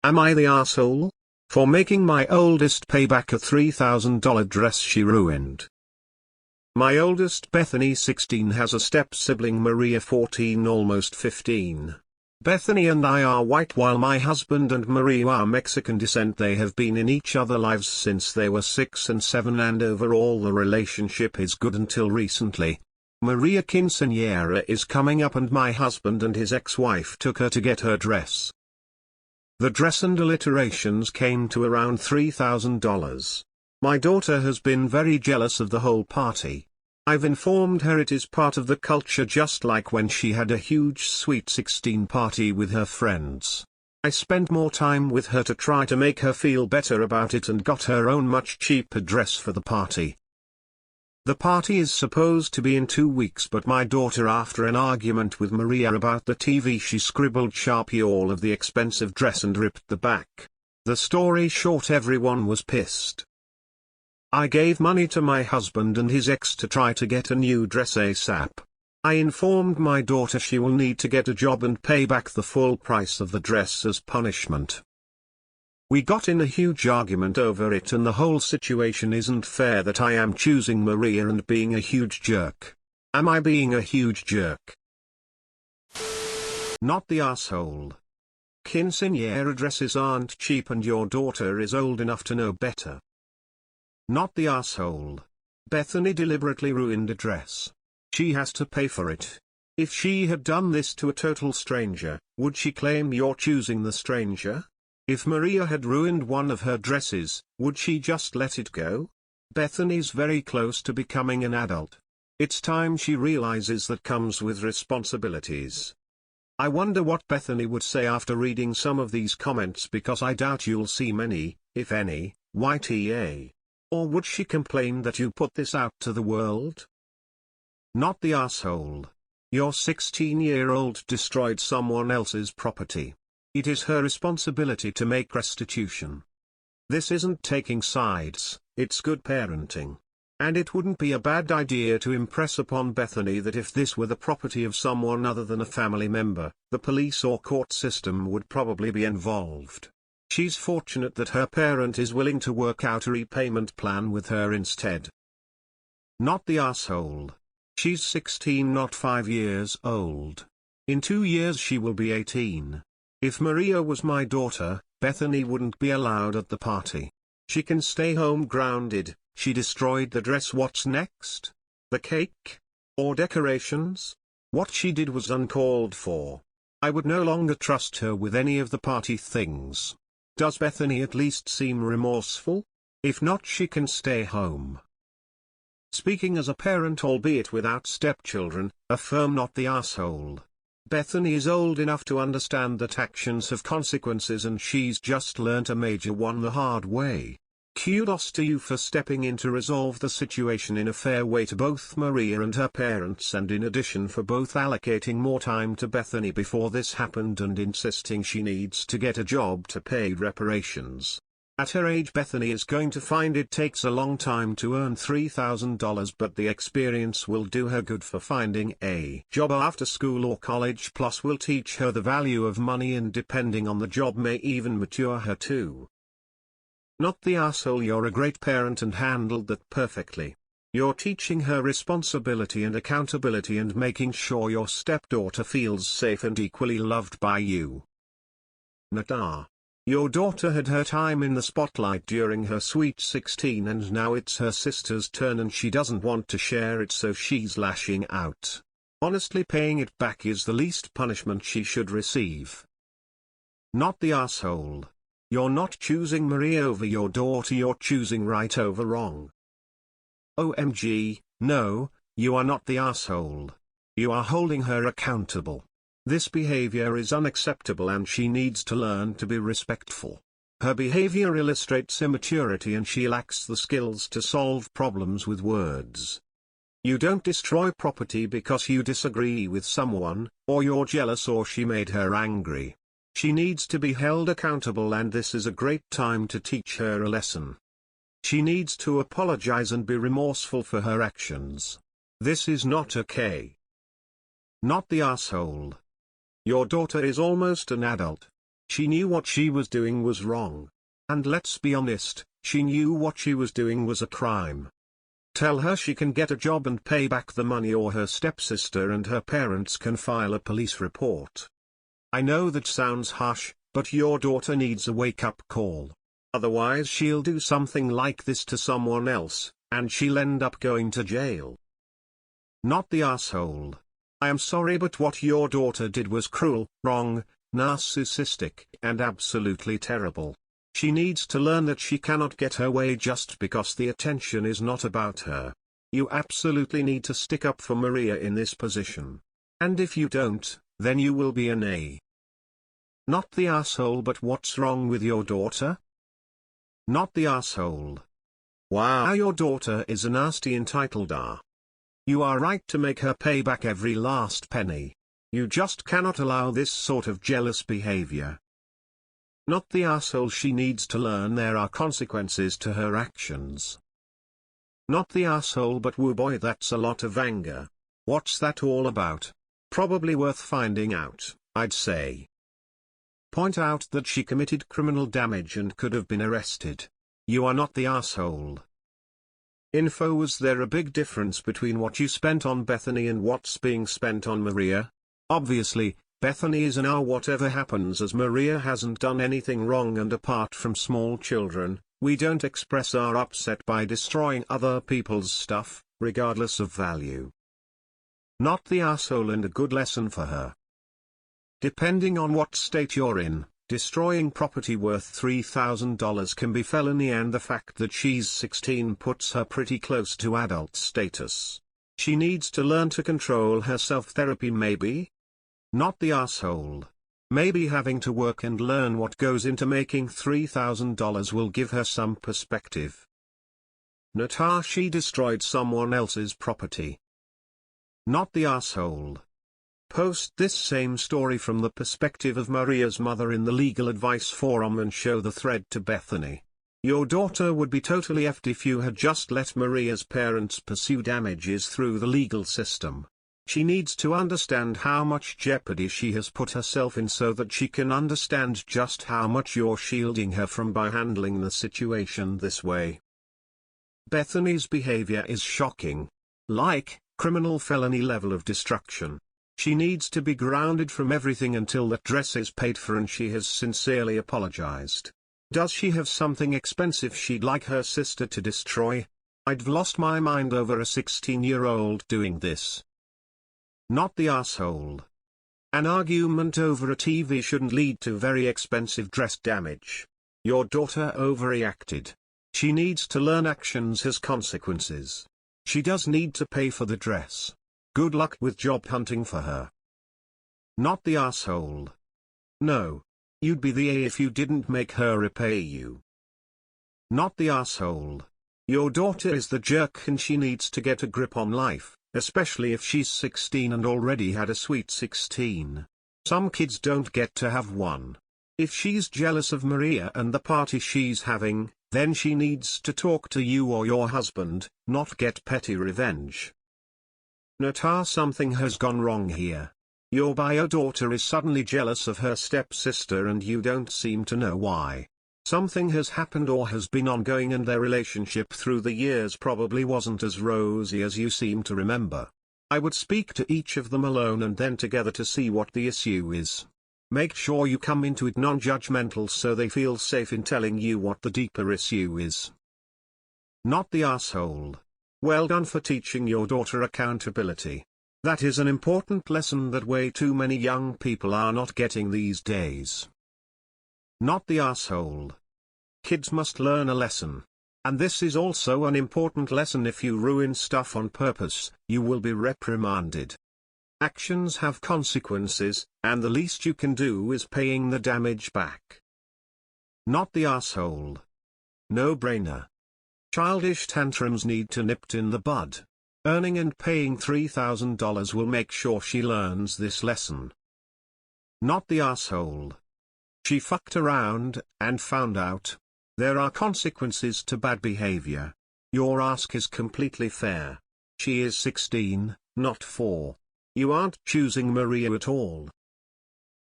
Am I the asshole? For making my oldest pay back a $3,000 dress she ruined. My oldest Bethany 16 has a step-sibling Maria 14 almost 15. Bethany and I are white while my husband and Maria are Mexican descent. They have been in each other's lives since they were 6 and 7 and overall the relationship is good until recently. Maria quinceañera is coming up and my husband and his ex-wife took her to get her dress. The dress and alterations came to around $3,000. My daughter has been very jealous of the whole party. I've informed her it is part of the culture, just like when she had a huge Sweet 16 party with her friends. I spent more time with her to try to make her feel better about it and got her own much cheaper dress for the party. The party is supposed to be in 2 weeks, but my daughter, after an argument with Maria about the TV, she scribbled Sharpie all of the expensive dress and ripped the back. The story short, everyone was pissed. I gave money to my husband and his ex to try to get a new dress ASAP. I informed my daughter she will need to get a job and pay back the full price of the dress as punishment. We got in a huge argument over it, and the whole situation isn't fair that I am choosing Maria and being a huge jerk. Am I being a huge jerk? Not the asshole. Quinceañera dresses aren't cheap and your daughter is old enough to know better. Not the asshole. Bethany deliberately ruined a dress. She has to pay for it. If she had done this to a total stranger, would she claim you're choosing the stranger? If Maria had ruined one of her dresses, would she just let it go? Bethany's very close to becoming an adult. It's time she realizes that comes with responsibilities. I wonder what Bethany would say after reading some of these comments, because I doubt you'll see many, if any, YTA. Or would she complain that you put this out to the world? Not the asshole. Your 16-year-old destroyed someone else's property. It is her responsibility to make restitution. This isn't taking sides, it's good parenting. And it wouldn't be a bad idea to impress upon Bethany that if this were the property of someone other than a family member, the police or court system would probably be involved. She's fortunate that her parent is willing to work out a repayment plan with her instead. Not the asshole. She's 16, not 5 years old. In 2 years she will be 18. If Maria was my daughter, Bethany wouldn't be allowed at the party. She can stay home grounded. She destroyed the dress. What's next? The cake? Or decorations? What she did was uncalled for. I would no longer trust her with any of the party things. Does Bethany at least seem remorseful? If not, she can stay home. Speaking as a parent, albeit without stepchildren, affirm not the asshole. Bethany is old enough to understand that actions have consequences, and she's just learnt a major one the hard way. Kudos to you for stepping in to resolve the situation in a fair way to both Maria and her parents, and in addition for both allocating more time to Bethany before this happened and insisting she needs to get a job to pay reparations. At her age, Bethany is going to find it takes a long time to earn $3,000, but the experience will do her good for finding a job after school or college, plus will teach her the value of money, and depending on the job may even mature her too. Not the asshole. You're a great parent and handled that perfectly. You're teaching her responsibility and accountability and making sure your stepdaughter feels safe and equally loved by you. Nata. Your daughter had her time in the spotlight during her Sweet 16, and now it's her sister's turn and she doesn't want to share it, so she's lashing out. Honestly, paying it back is the least punishment she should receive. Not the asshole. You're not choosing Maria over your daughter, you're choosing right over wrong. OMG, no, you are not the asshole. You are holding her accountable. This behavior is unacceptable and she needs to learn to be respectful. Her behavior illustrates immaturity and she lacks the skills to solve problems with words. You don't destroy property because you disagree with someone, or you're jealous or she made her angry. She needs to be held accountable, and this is a great time to teach her a lesson. She needs to apologize and be remorseful for her actions. This is not okay. Not the asshole. Your daughter is almost an adult. She knew what she was doing was wrong. And let's be honest, she knew what she was doing was a crime. Tell her she can get a job and pay back the money, or her stepsister and her parents can file a police report. I know that sounds harsh, but your daughter needs a wake-up call. Otherwise she'll do something like this to someone else, and she'll end up going to jail. Not the asshole. I am sorry, but what your daughter did was cruel, wrong, narcissistic, and absolutely terrible. She needs to learn that she cannot get her way just because the attention is not about her. You absolutely need to stick up for Maria in this position. And if you don't, then you will be an A. Not the asshole, but what's wrong with your daughter? Not the asshole. Wow, your daughter is a nasty entitled R. You are right to make her pay back every last penny. You just cannot allow this sort of jealous behavior. Not the asshole. She needs to learn there are consequences to her actions. Not the asshole, but woo boy, that's a lot of anger. What's that all about? Probably worth finding out, I'd say. Point out that she committed criminal damage and could have been arrested. You are not the asshole. Info: was there a big difference between what you spent on Bethany and what's being spent on Maria? Obviously, Bethany is an R whatever happens, as Maria hasn't done anything wrong, and apart from small children, we don't express our upset by destroying other people's stuff, regardless of value. Not the asshole, and a good lesson for her. Depending on what state you're in, destroying property worth $3,000 can be felony, and the fact that she's 16 puts her pretty close to adult status. She needs to learn to control herself. Therapy maybe? Not the asshole. Maybe having to work and learn what goes into making $3,000 will give her some perspective. Not she destroyed someone else's property. Not the asshole. Post this same story from the perspective of Maria's mother in the legal advice forum and show the thread to Bethany. Your daughter would be totally effed if you had just let Maria's parents pursue damages through the legal system. She needs to understand how much jeopardy she has put herself in so that she can understand just how much you're shielding her from by handling the situation this way. Bethany's behavior is shocking. Like, criminal felony level of destruction. She needs to be grounded from everything until that dress is paid for and she has sincerely apologized. Does she have something expensive she'd like her sister to destroy? I'd lost my mind over a 16-year-old doing this. Not the asshole. An argument over a TV shouldn't lead to very expensive dress damage. Your daughter overreacted. She needs to learn actions has consequences. She does need to pay for the dress. Good luck with job hunting for her. Not the asshole. No. You'd be the A if you didn't make her repay you. Not the asshole. Your daughter is the jerk and she needs to get a grip on life, especially if she's 16 and already had a sweet 16. Some kids don't get to have one. If she's jealous of Maria and the party she's having, then she needs to talk to you or your husband, not get petty revenge. Nata, something has gone wrong here. Your bio daughter is suddenly jealous of her stepsister and you don't seem to know why. Something has happened or has been ongoing, and their relationship through the years probably wasn't as rosy as you seem to remember. I would speak to each of them alone and then together to see what the issue is. Make sure you come into it non-judgmental so they feel safe in telling you what the deeper issue is. Not the asshole. Well done for teaching your daughter accountability. That is an important lesson that way too many young people are not getting these days. Not the asshole. Kids must learn a lesson. And this is also an important lesson: if you ruin stuff on purpose, you will be reprimanded. Actions have consequences, and the least you can do is paying the damage back. Not the asshole. No brainer. Childish tantrums need to nipped in the bud. Earning and paying $3,000 will make sure she learns this lesson. Not the asshole. She fucked around, and found out. There are consequences to bad behavior. Your ask is completely fair. She is 16, not 4. You aren't choosing Maria at all.